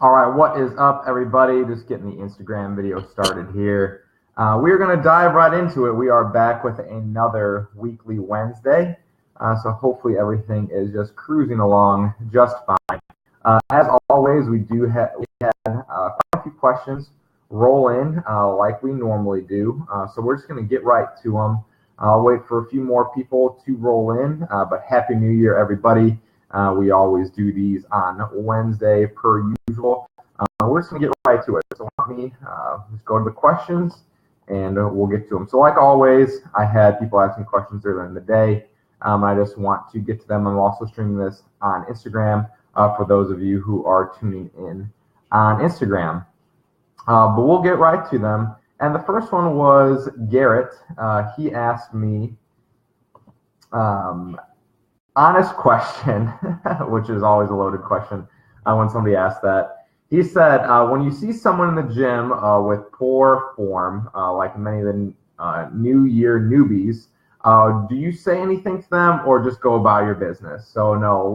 All right, what is up, everybody? Just getting the Instagram video started here. We're going to dive right into it. We are back with another weekly Wednesday. So hopefully everything is just cruising along just fine. As always, we had quite a few questions roll in like we normally do. So we're just going to get right to them. I'll wait for a few more people to roll in, but Happy New Year, everybody. We always do these on Wednesday per usual. We're just going to get right to it. So let me just go to the questions, and we'll get to them. So like always, I had people asking questions earlier in the day. I just want to get to them. I'm also streaming this on Instagram for those of you who are tuning in on Instagram. But we'll get right to them. And the first one was Garrett. He asked me, honest question, which is always a loaded question when somebody asks that. He said, when you see someone in the gym with poor form, like many of the New Year newbies, do you say anything to them or just go about your business? So no,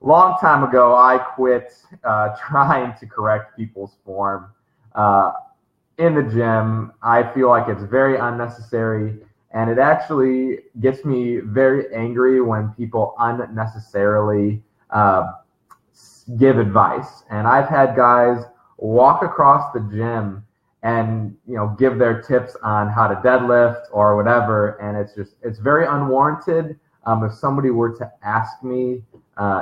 long time ago, I quit trying to correct people's form in the gym. I feel like it's very unnecessary. And it actually gets me very angry when people unnecessarily give advice. And I've had guys walk across the gym and give their tips on how to deadlift or whatever, and it's very unwarranted. If somebody were to ask me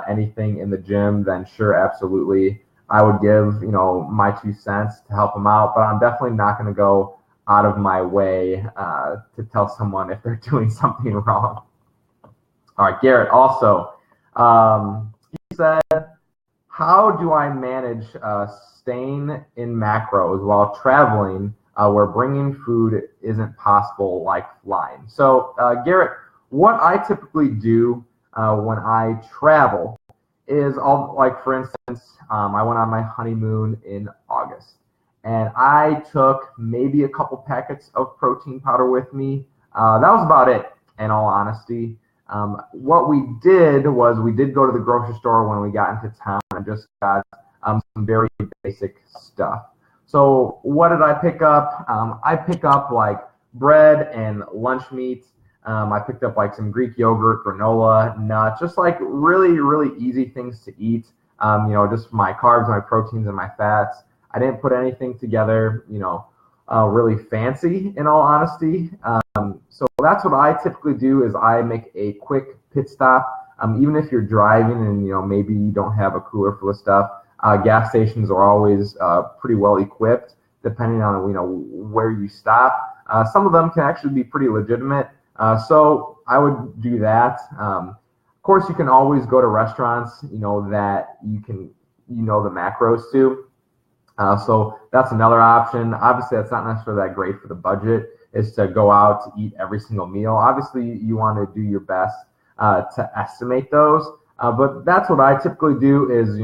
anything in the gym, then sure, absolutely, I would give my 2 cents to help them out. But I'm definitely not going to go out of my way to tell someone if they're doing something wrong. All right, Garrett also, he said, how do I manage staying in macros while traveling where bringing food isn't possible, like flying? So Garrett, what I typically do when I travel is, for instance, I went on my honeymoon in August. And I took maybe a couple packets of protein powder with me. That was about it, in all honesty. What we did was we did go to the grocery store when we got into town and just got some very basic stuff. So what did I pick up? I pick up like bread and lunch meat. I picked up like some Greek yogurt, granola, nuts, just like really, really easy things to eat. Just my carbs, my proteins, and my fats. I didn't put anything together, really fancy, in all honesty. So that's what I typically do is I make a quick pit stop. Even if you're driving and, maybe you don't have a cooler full of stuff, gas stations are always pretty well equipped, depending on, where you stop. Some of them can actually be pretty legitimate. So I would do that. Of course, you can always go to restaurants, that you can, the macros to. So that's another option. Obviously, that's not necessarily that great for the budget, is to go out to eat every single meal. Obviously, you want to do your best to estimate those. But that's what I typically do is,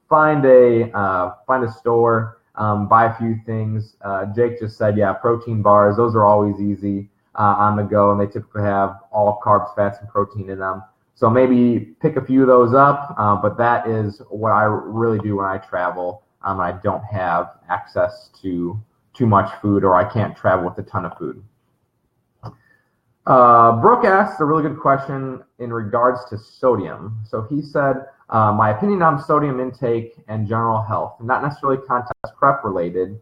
find a store, buy a few things. Jake just said, yeah, protein bars. Those are always easy on the go, and they typically have all carbs, fats, and protein in them. So maybe pick a few of those up. But that is what I really do when I travel. I don't have access to too much food, or I can't travel with a ton of food. Brooke asked a really good question in regards to sodium. So he said, my opinion on sodium intake and general health, not necessarily contest prep related.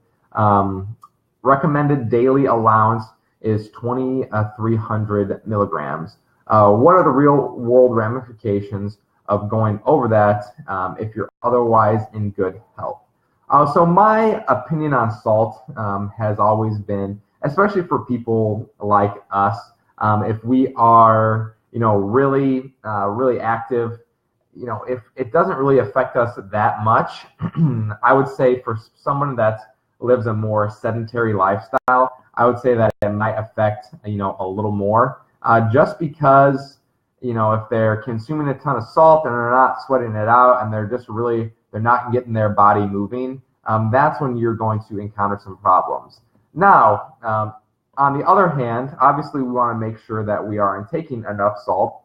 Recommended daily allowance is 2,300 milligrams. What are the real world ramifications of going over that if you're otherwise in good health? So my opinion on salt has always been, especially for people like us, if we are, really active, if it doesn't really affect us that much, I would say for someone that lives a more sedentary lifestyle, I would say that it might affect, a little more, just because, if they're consuming a ton of salt and they're not sweating it out and they're not getting their body moving, that's when you're going to encounter some problems. Now, on the other hand, obviously we want to make sure that we are intaking enough salt,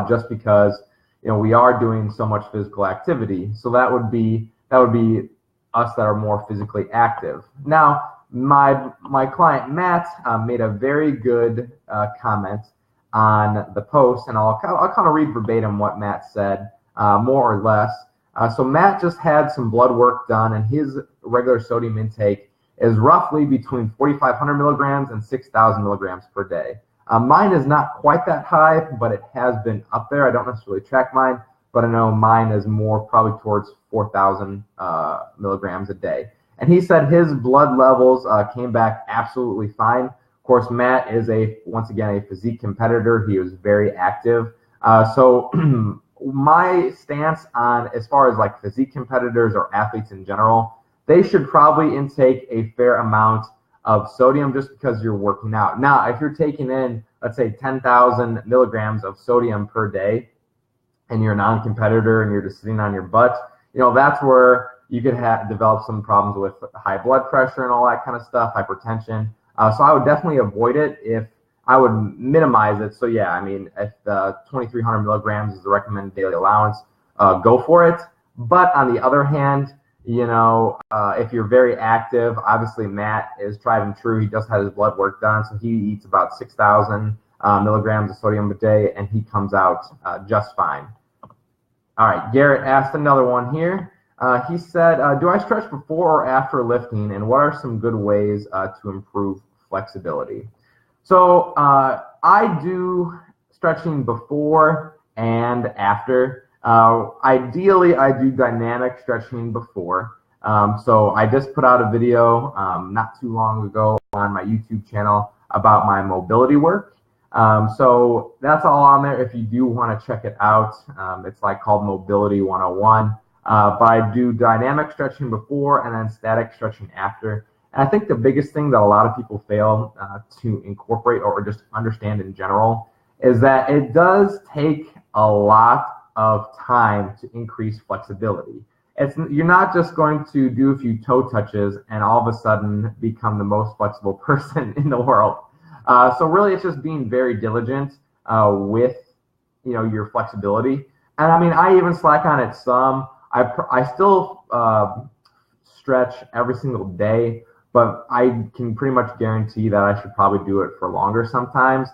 just because we are doing so much physical activity. So that would be That would be us that are more physically active. Now, my client Matt made a very good comment on the post, and I'll kind of read verbatim what Matt said, more or less. So Matt just had some blood work done, and his regular sodium intake is roughly between 4,500 milligrams and 6,000 milligrams per day. Mine is not quite that high, but it has been up there. I don't necessarily track mine, but I know mine is more probably towards 4,000 milligrams a day. And he said his blood levels came back absolutely fine. Of course, Matt is once again a physique competitor. He was very active. So my stance on, as far as like physique competitors or athletes in general, they should probably intake a fair amount of sodium just because you're working out. Now, if you're taking in, let's say, 10,000 milligrams of sodium per day, and you're a non-competitor and you're just sitting on your butt, that's where you could develop some problems with high blood pressure and all that kind of stuff, hypertension. So I would definitely avoid it. If I would minimize it. So yeah, I mean, if the 2,300 milligrams is the recommended daily allowance, go for it. But on the other hand, if you're very active, obviously Matt is tried and true. He just had his blood work done, so he eats about 6,000 milligrams of sodium a day, and he comes out just fine. All right, Garrett asked another one here. He said, do I stretch before or after lifting, and what are some good ways to improve flexibility? So I do stretching before and after. Ideally, I do dynamic stretching before. So I just put out a video not too long ago on my YouTube channel about my mobility work. So that's all on there if you do want to check it out. It's like called Mobility 101. But I do dynamic stretching before and then static stretching after. And I think the biggest thing that a lot of people fail to incorporate or just understand in general is that it does take a lot of time to increase flexibility. You're not just going to do a few toe touches and all of a sudden become the most flexible person in the world. So really, it's just being very diligent with your flexibility. And I mean, I even slack on it some. I still stretch every single day, but I can pretty much guarantee that I should probably do it for longer sometimes.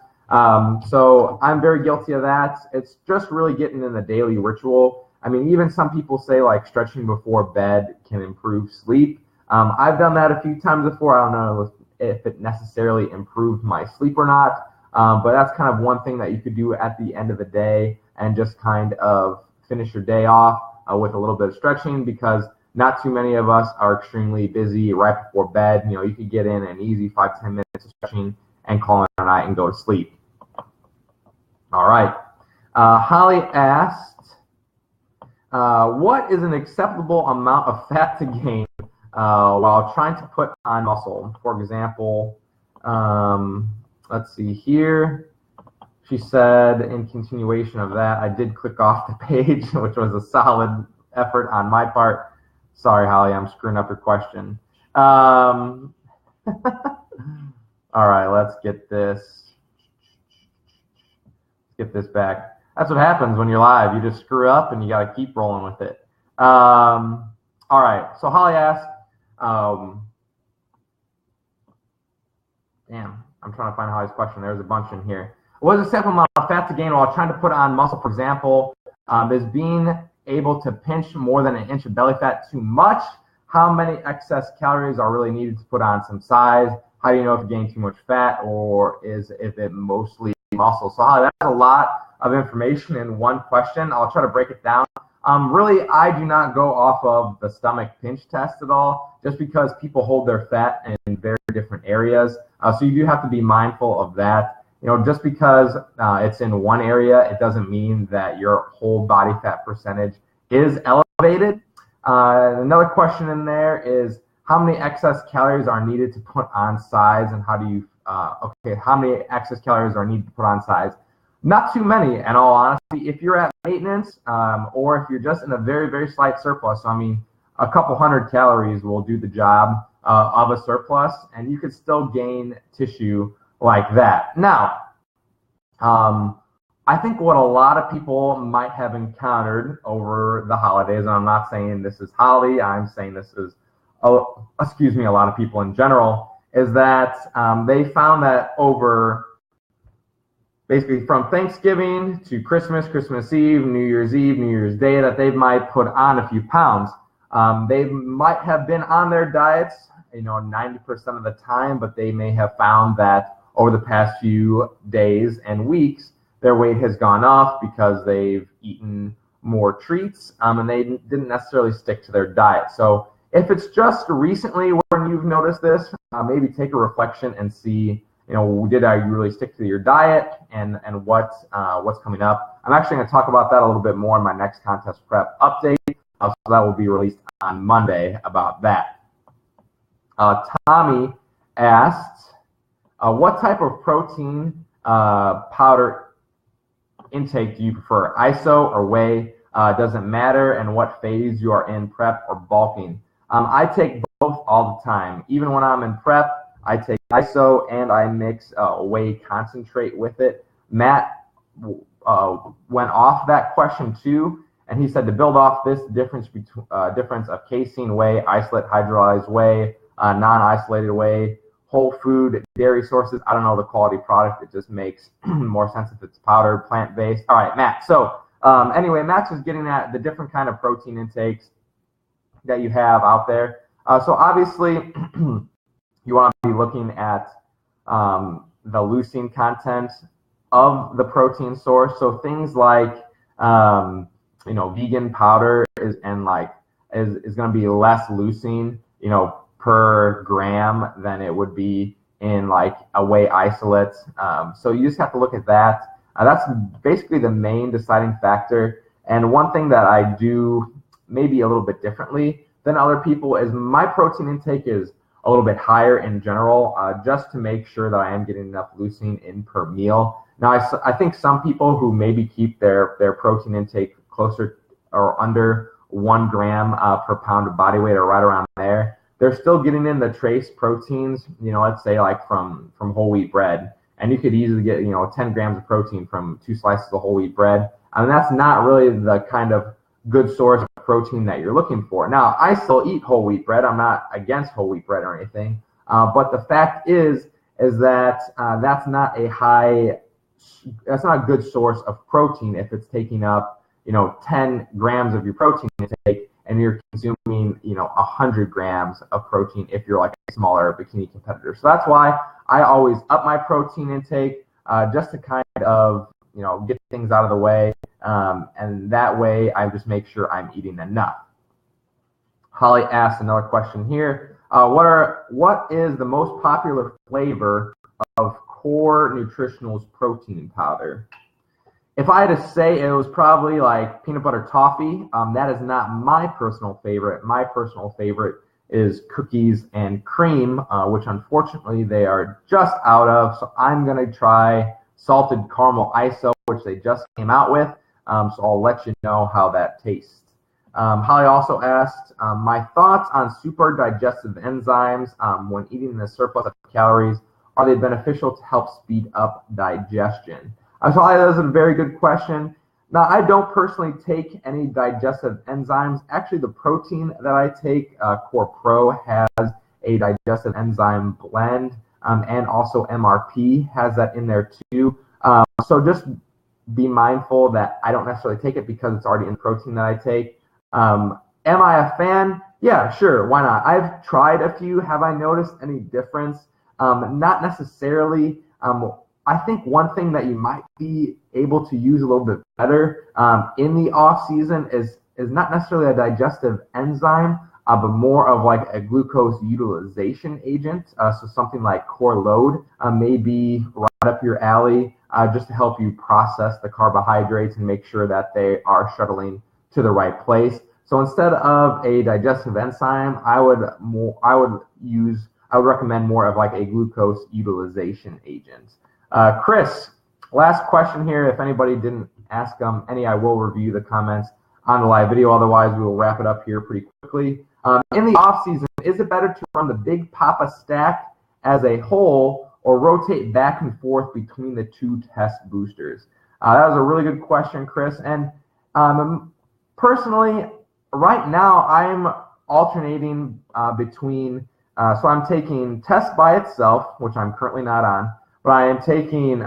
So I'm very guilty of that. It's just really getting in the daily ritual. I mean, even some people say like stretching before bed can improve sleep. I've done that a few times before. I don't know if it necessarily improved my sleep or not, but that's kind of one thing that you could do at the end of the day and just kind of finish your day off with a little bit of stretching, because not too many of us are extremely busy right before bed. You could get in an easy 5-10 minutes of stretching and call it a night and go to sleep. All right. Holly asked, what is an acceptable amount of fat to gain while trying to put on muscle? For example, let's see here. She said, in continuation of that, I did click off the page, which was a solid effort on my part. Sorry, Holly, I'm screwing up your question. All right, let's get this back. That's what happens when you're live. You just screw up and you got to keep rolling with it. All right, so Holly asked, damn, I'm trying to find Holly's question. There's a bunch in here. What is a simple amount of fat to gain while trying to put on muscle? For example, is being able to pinch more than an inch of belly fat too much? How many excess calories are really needed to put on some size? How do you know if you gain too much fat, or is it mostly muscle? So Holly, that's a lot of information in one question. I'll try to break it down. Really, I do not go off of the stomach pinch test at all, just because people hold their fat in very different areas. So you do have to be mindful of that. Just because it's in one area, it doesn't mean that your whole body fat percentage is elevated. Another question in there is, how many excess calories are needed to put on size, and how do you, how many excess calories are needed to put on size? Not too many, in all honesty. If you're at maintenance, or if you're just in a very, very slight surplus, I mean, a couple hundred calories will do the job of a surplus, and you could still gain tissue like that. Now, I think what a lot of people might have encountered over the holidays, and I'm not saying this is Holly, I'm saying this is, oh, excuse me, a lot of people in general, is that they found that over basically from Thanksgiving to Christmas, Christmas Eve, New Year's Day, that they might put on a few pounds. They might have been on their diets, 90% of the time, but they may have found that over the past few days and weeks, their weight has gone up because they've eaten more treats, and they didn't necessarily stick to their diet. So if it's just recently when you've noticed this, maybe take a reflection and see, did I really stick to your diet, and what's coming up. I'm actually going to talk about that a little bit more in my next contest prep update. So that will be released on Monday about that. Tommy asked, what type of protein powder intake do you prefer, ISO or whey? Doesn't matter, and what phase you are in, prep or bulking? I take both all the time. Even when I'm in prep, I take ISO and I mix whey concentrate with it. Matt went off that question too, and he said to build off this difference of casein whey, isolate hydrolyzed whey, non-isolated whey, whole food, dairy sources. I don't know the quality product. It just makes more sense if it's powdered, plant-based. All right, Matt. So anyway, Matt's is getting at the different kind of protein intakes that you have out there. So obviously, you want to be looking at the leucine content of the protein source. So things like vegan powder is going to be less leucine, per gram than it would be in like a whey isolate. So you just have to look at that. That's basically the main deciding factor. And one thing that I do maybe a little bit differently than other people is my protein intake is a little bit higher in general, just to make sure that I am getting enough leucine in per meal. Now, I think some people who maybe keep their protein intake closer or under 1 gram per pound of body weight, or right around there, they're still getting in the trace proteins, let's say like from whole wheat bread. And you could easily get, 10 grams of protein from 2 slices of whole wheat bread. I mean, that's not really the kind of good source of protein that you're looking for. Now, I still eat whole wheat bread. I'm not against whole wheat bread or anything. But the fact is that that's not a good source of protein if it's taking up, 10 grams of your protein intake, and you're consuming, 100 grams of protein if you're like a smaller bikini competitor. So that's why I always up my protein intake, just to kind of, get things out of the way. And that way I just make sure I'm eating enough. Holly asked another question here. What is the most popular flavor of Core Nutritionals protein powder? If I had to say, it was probably like peanut butter toffee. That is not my personal favorite. My personal favorite is cookies and cream, which unfortunately they are just out of. So I'm going to try salted caramel ISO, which they just came out with. So I'll let you know how that tastes. Holly also asked my thoughts on super digestive enzymes when eating the surplus of calories. Are they beneficial to help speed up digestion? So Holly, that was a very good question. Now, I don't personally take any digestive enzymes. Actually, the protein that I take, Core Pro, has a digestive enzyme blend, and also MRP has that in there too. So just be mindful that I don't necessarily take it because it's already in the protein that I take. Am I a fan? Yeah, sure, why not? I've tried a few. Have I noticed any difference? Not necessarily. I think one thing that you might be able to use a little bit better in the off season is not necessarily a digestive enzyme, but more of like a glucose utilization agent. So something like Core Load may be right up your alley, just to help you process the carbohydrates and make sure that they are shuttling to the right place. So instead of a digestive enzyme, I would recommend more of like a glucose utilization agent. Chris, last question here. If anybody didn't ask any, I will review the comments on the live video. Otherwise, we will wrap it up here pretty quickly. In the off season, is it better to run the Big Papa stack as a whole or rotate back and forth between the 2 test boosters? That was a really good question, Chris. And personally, right now, I'm alternating between, so I'm taking test by itself, which I'm currently not on, but I am taking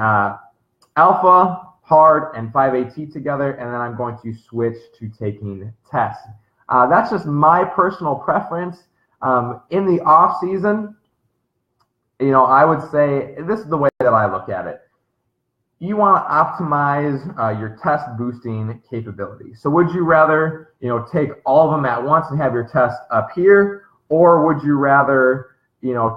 alpha, hard, and 5-AT together, and then I'm going to switch to taking test. That's just my personal preference. In the off season, I would say this is the way that I look at it. You want to optimize your test boosting capability. So would you rather, take all of them at once and have your test up here, or would you rather,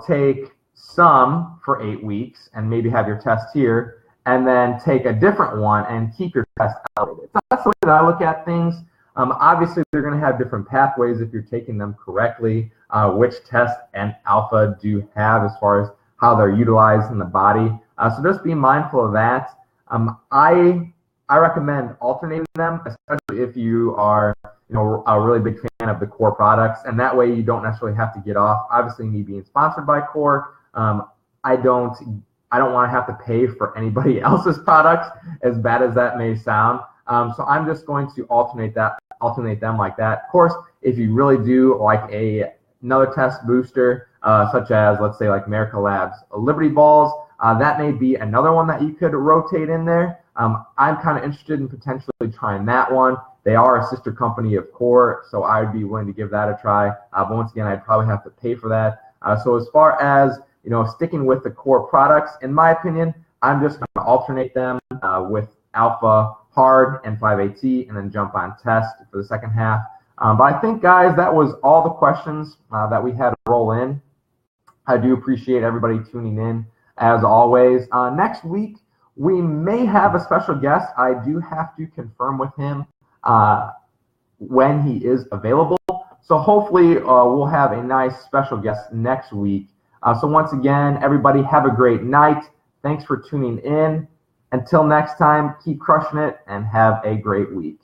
take some for 8 weeks and maybe have your test here, and then take a different one and keep your test elevated? So that's the way that I look at things. Obviously, they're going to have different pathways if you're taking them correctly, which test and alpha do you have as far as how they're utilized in the body. So just be mindful of that. I recommend alternating them, especially if you are a really big fan of the Core products, and that way you don't necessarily have to get off. Obviously, me being sponsored by Core, I don't want to have to pay for anybody else's products, as bad as that may sound. So I'm just going to alternate them like that. Of course, if you really do like another test booster, such as, let's say, like America Labs Liberty Balls, that may be another one that you could rotate in there. I'm kind of interested in potentially trying that one. They are a sister company of Core, so I would be willing to give that a try. But once again, I'd probably have to pay for that. So as far as sticking with the Core products, in my opinion, I'm just going to alternate them with alpha, hard, and 5-AT, and then jump on test for the second half. But I think, guys, that was all the questions that we had to roll in. I do appreciate everybody tuning in, as always. Next week, we may have a special guest. I do have to confirm with him when he is available. So hopefully we'll have a nice special guest next week. So once again, everybody, have a great night. Thanks for tuning in. Until next time, keep crushing it and have a great week.